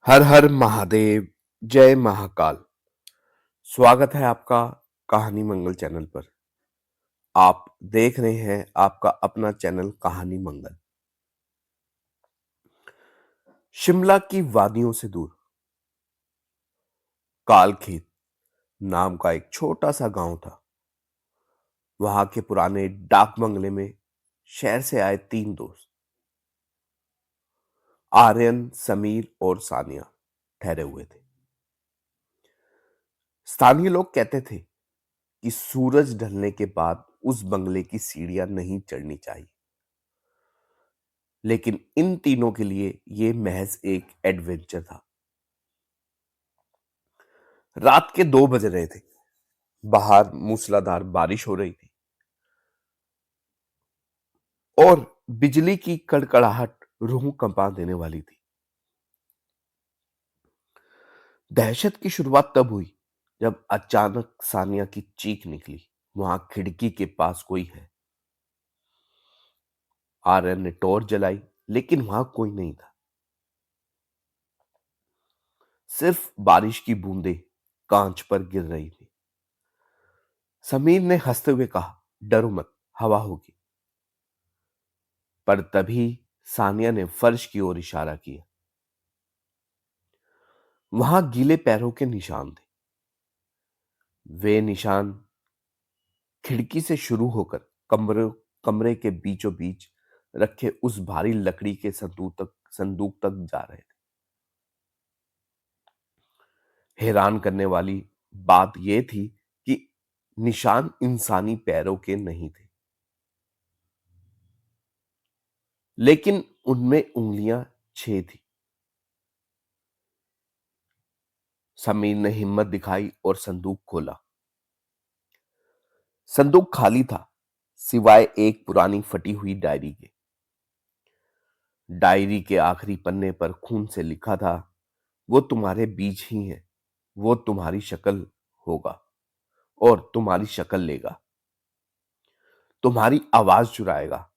हर हर महादेव। जय महाकाल। स्वागत है आपका कहानी मंगल चैनल पर। आप देख रहे हैं आपका अपना चैनल कहानी मंगल। शिमला की वादियों से दूर कालखेत नाम का एक छोटा सा गांव था। वहां के पुराने डाक बंगले में शहर से आए तीन दोस्त आर्यन, समीर और सानिया ठहरे हुए थे। स्थानीय लोग कहते थे कि सूरज ढलने के बाद उस बंगले की सीढ़ियां नहीं चढ़नी चाहिए, लेकिन इन तीनों के लिए यह महज एक एडवेंचर था। रात के 2 बज रहे थे। बाहर मूसलाधार बारिश हो रही थी और बिजली की कड़कड़ाहट रूह कंपा देने वाली थी। दहशत की शुरुआत तब हुई जब अचानक सानिया की चीख निकली, वहां खिड़की के पास कोई है। आर्यन ने टॉर्च जलाई, लेकिन वहां कोई नहीं था। सिर्फ बारिश की बूंदें कांच पर गिर रही थी। समीर ने हंसते हुए कहा, डरो मत, हवा होगी। पर तभी सानिया ने फर्श की ओर इशारा किया। वहां गीले पैरों के निशान थे। वे निशान खिड़की से शुरू होकर कमरे के बीचों बीच रखे उस भारी लकड़ी के संदूक तक जा रहे थे। हैरान करने वाली बात यह थी कि निशान इंसानी पैरों के नहीं थे, लेकिन उनमें उंगलियां 6 थी। समीर ने हिम्मत दिखाई और संदूक खोला। संदूक खाली था, सिवाय एक पुरानी फटी हुई डायरी के। डायरी के आखिरी पन्ने पर खून से लिखा था, वो तुम्हारे बीच ही है। वो तुम्हारी शक्ल होगा और तुम्हारी शक्ल लेगा, तुम्हारी आवाज चुराएगा।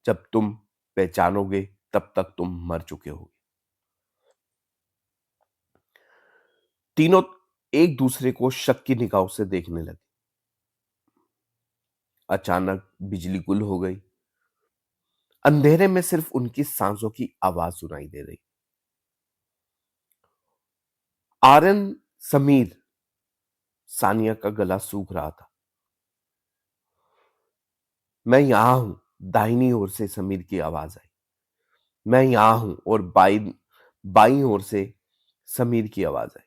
जब तुम पहचानोगे तब तक तुम मर चुके होगे। तीनों एक दूसरे को शक की निगाहों से देखने लगे। अचानक बिजली गुल हो गई। अंधेरे में सिर्फ उनकी सांसों की आवाज सुनाई दे रही। आर्यन, समीर, सानिया का गला सूख रहा था। मैं यहां हूं, दाहिनी ओर से समीर की आवाज आई। मैं यहां हूं, और बाईं ओर से समीर की आवाज आई।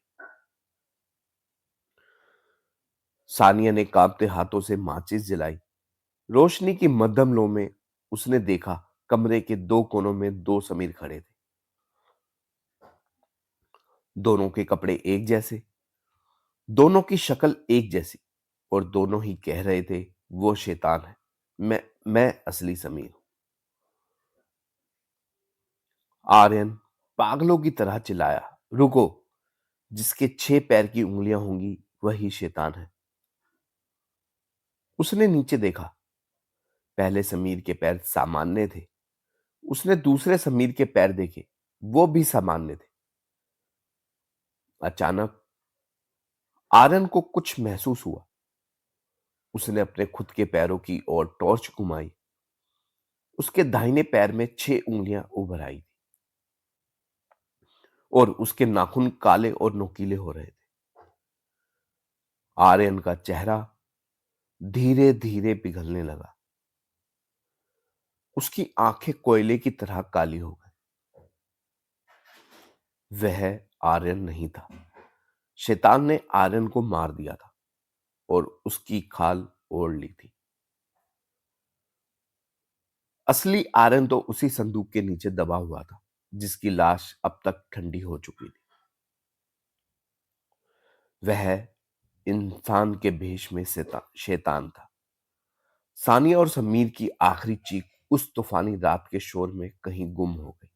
सानिया ने कांपते हाथों से माचिस जलाई। रोशनी की मध्यम लो में उसने देखा, कमरे के 2 कोनों में 2 समीर खड़े थे। दोनों के कपड़े एक जैसे, दोनों की शक्ल एक जैसी, और दोनों ही कह रहे थे, वो शैतान है, मैं असली समीर हूं। आर्यन पागलों की तरह चिल्लाया, रुको, जिसके 6 पैर की उंगलियां होंगी वही शैतान है। उसने नीचे देखा। पहले समीर के पैर सामान्य थे। उसने दूसरे समीर के पैर देखे, वो भी सामान्य थे। अचानक आर्यन को कुछ महसूस हुआ। उसने अपने खुद के पैरों की ओर टॉर्च घुमाई। उसके दाहिने पैर में 6 उंगलियां उभर आई और उसके नाखून काले और नुकीले हो रहे थे। आर्यन का चेहरा धीरे धीरे पिघलने लगा। उसकी आंखें कोयले की तरह काली हो गई। वह आर्यन नहीं था। शैतान ने आर्यन को मार दिया था और उसकी खाल ओढ़ ली थी। असली आर्यन तो उसी संदूक के नीचे दबा हुआ था, जिसकी लाश अब तक ठंडी हो चुकी थी। वह इंसान के भेष में शैतान था। सानिया और समीर की आखिरी चीख उस तूफानी रात के शोर में कहीं गुम हो गई।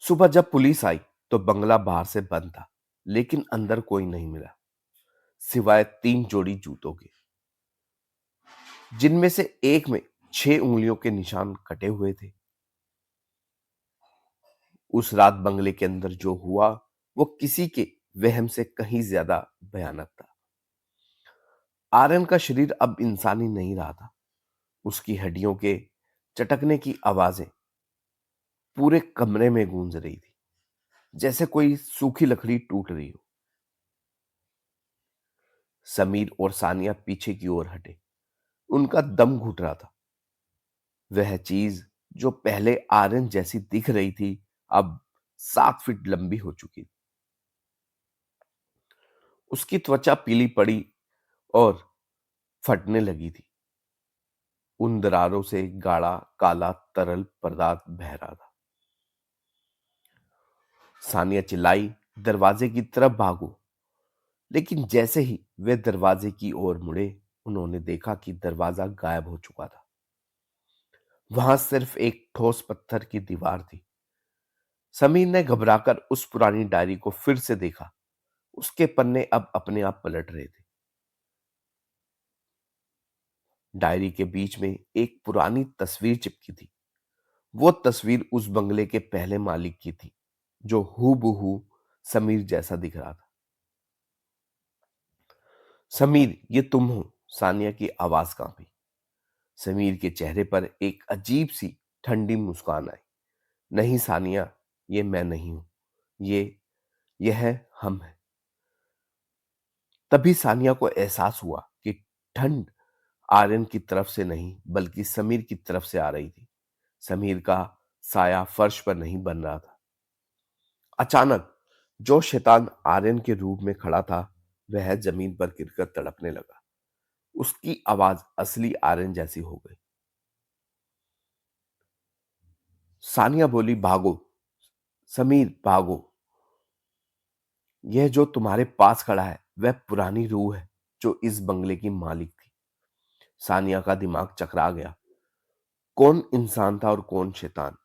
सुबह जब पुलिस आई तो बंगला बाहर से बंद था, लेकिन अंदर कोई नहीं मिला, सिवाय 3 जोड़ी जूतों के, जिनमें से एक में 6 उंगलियों के निशान कटे हुए थे। उस रात बंगले के अंदर जो हुआ वो किसी के वहम से कहीं ज्यादा भयानक था। आर्यन का शरीर अब इंसानी नहीं रहा था। उसकी हड्डियों के चटकने की आवाजें पूरे कमरे में गूंज रही थी, जैसे कोई सूखी लकड़ी टूट रही हो। समीर और सानिया पीछे की ओर हटे। उनका दम घुट रहा था। वह चीज जो पहले आयरन जैसी दिख रही थी अब 7 फीट लंबी हो चुकी थी। उसकी त्वचा पीली पड़ी और फटने लगी थी। उन दरारों से गाढ़ा काला तरल पदार्थ बह रहा था। सानिया चिल्लाई, दरवाजे की तरफ भागो। लेकिन जैसे ही वे दरवाजे की ओर मुड़े, उन्होंने देखा कि दरवाजा गायब हो चुका था। वहां सिर्फ एक ठोस पत्थर की दीवार थी। समीर ने घबराकर उस पुरानी डायरी को फिर से देखा। उसके पन्ने अब अपने आप पलट रहे थे। डायरी के बीच में एक पुरानी तस्वीर चिपकी थी। वो तस्वीर उस बंगले के पहले मालिक की थी, जो हूबहू समीर जैसा दिख रहा था। समीर, ये तुम हो? सानिया की आवाज कांपी। समीर के चेहरे पर एक अजीब सी ठंडी मुस्कान आई। नहीं सानिया, ये मैं नहीं हूं। ये यह हम है। तभी सानिया को एहसास हुआ कि ठंड आर्यन की तरफ से नहीं बल्कि समीर की तरफ से आ रही थी। समीर का साया फर्श पर नहीं बन रहा था। अचानक जो शैतान आर्यन के रूप में खड़ा था वह जमीन पर गिरकर तड़पने लगा। उसकी आवाज असली आर्यन जैसी हो गई। सानिया बोली, भागो समीर, भागो। यह जो तुम्हारे पास खड़ा है वह पुरानी रूह है जो इस बंगले की मालिक थी। सानिया का दिमाग चकरा गया। कौन इंसान था और कौन शैतान?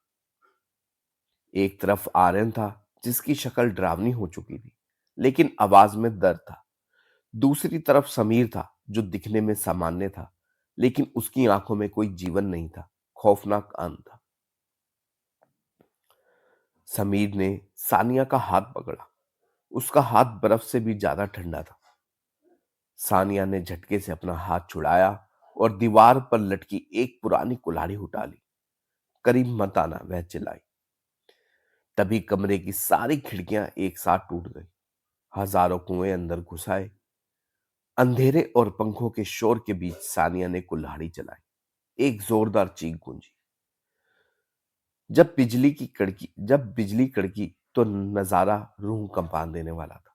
एक तरफ आर्यन था जिसकी शक्ल डरावनी हो चुकी थी लेकिन आवाज में दर्द था। दूसरी तरफ समीर था जो दिखने में सामान्य था लेकिन उसकी आंखों में कोई जीवन नहीं था, खौफनाक आंध था। समीर ने सानिया का हाथ पकड़ा। उसका हाथ बर्फ से भी ज्यादा ठंडा था। सानिया ने झटके से अपना हाथ छुड़ाया और दीवार पर लटकी एक पुरानी कुल्हाड़ी उठा ली। करीब मत आना, वह चिल्लाई। तभी कमरे की सारी खिड़कियां एक साथ टूट गई। हजारों कुएं अंदर घुस आए। अंधेरे और पंखों के शोर के बीच सानिया ने कुल्हाड़ी चलाई। एक जोरदार चीख गूंजी। जब बिजली कड़की तो नजारा रूह कंपा देने वाला था।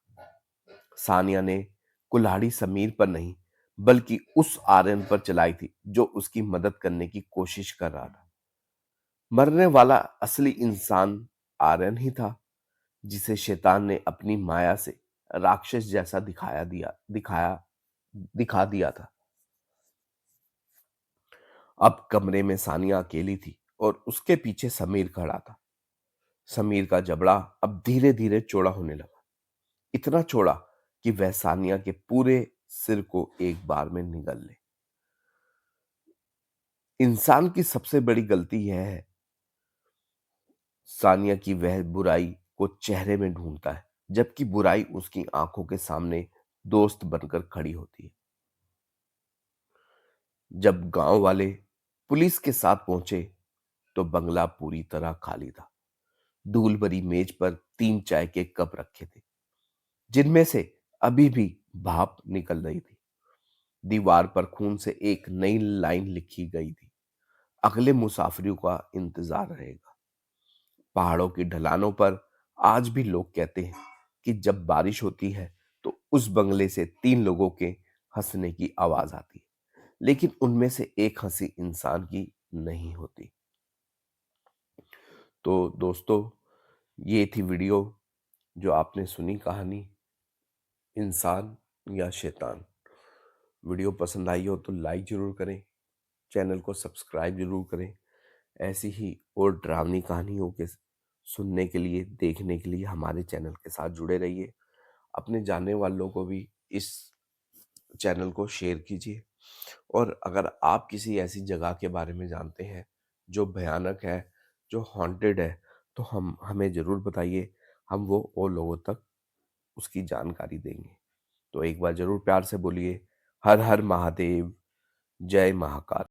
सानिया ने कुल्हाड़ी समीर पर नहीं बल्कि उस आर्यन पर चलाई थी जो उसकी मदद करने की कोशिश कर रहा था। मरने वाला असली इंसान आर्यन ही था जिसे शैतान ने अपनी माया से राक्षस जैसा दिखा दिया था। अब कमरे में सानिया अकेली थी और उसके पीछे समीर खड़ा था। समीर का जबड़ा अब धीरे धीरे चौड़ा होने लगा। इतना चौड़ा कि वह सानिया के पूरे सिर को एक बार में निगल ले। इंसान की सबसे बड़ी गलती यह है सानिया की वह बुराई को चेहरे में ढूंढता है जबकि बुराई उसकी आंखों के सामने दोस्त बनकर खड़ी होती है। जब गांव वाले पुलिस के साथ पहुंचे तो बंगला पूरी तरह खाली था। धूल भरी मेज पर 3 चाय के कप रखे थे जिनमें से अभी भी भाप निकल रही थी। दीवार पर खून से एक नई लाइन लिखी गई थी, अगले मुसाफिरों का इंतजार रहेगा। पहाड़ों की ढलानों पर आज भी लोग कहते हैं कि जब बारिश होती है तो उस बंगले से 3 लोगों के हंसने की आवाज आती है, लेकिन उनमें से एक हंसी इंसान की नहीं होती। तो दोस्तों, ये थी वीडियो जो आपने सुनी, कहानी इंसान या शैतान। वीडियो पसंद आई हो तो लाइक जरूर करें, चैनल को सब्सक्राइब जरूर करें। ऐसी ही और डरावनी कहानियों के सुनने के लिए, देखने के लिए हमारे चैनल के साथ जुड़े रहिए। अपने जानने वालों को भी इस चैनल को शेयर कीजिए। और अगर आप किसी ऐसी जगह के बारे में जानते हैं जो भयानक है, जो हॉन्टेड है, तो हम हमें ज़रूर बताइए, हम वो और लोगों तक उसकी जानकारी देंगे। तो एक बार ज़रूर प्यार से बोलिए, हर हर महादेव, जय महाकाल।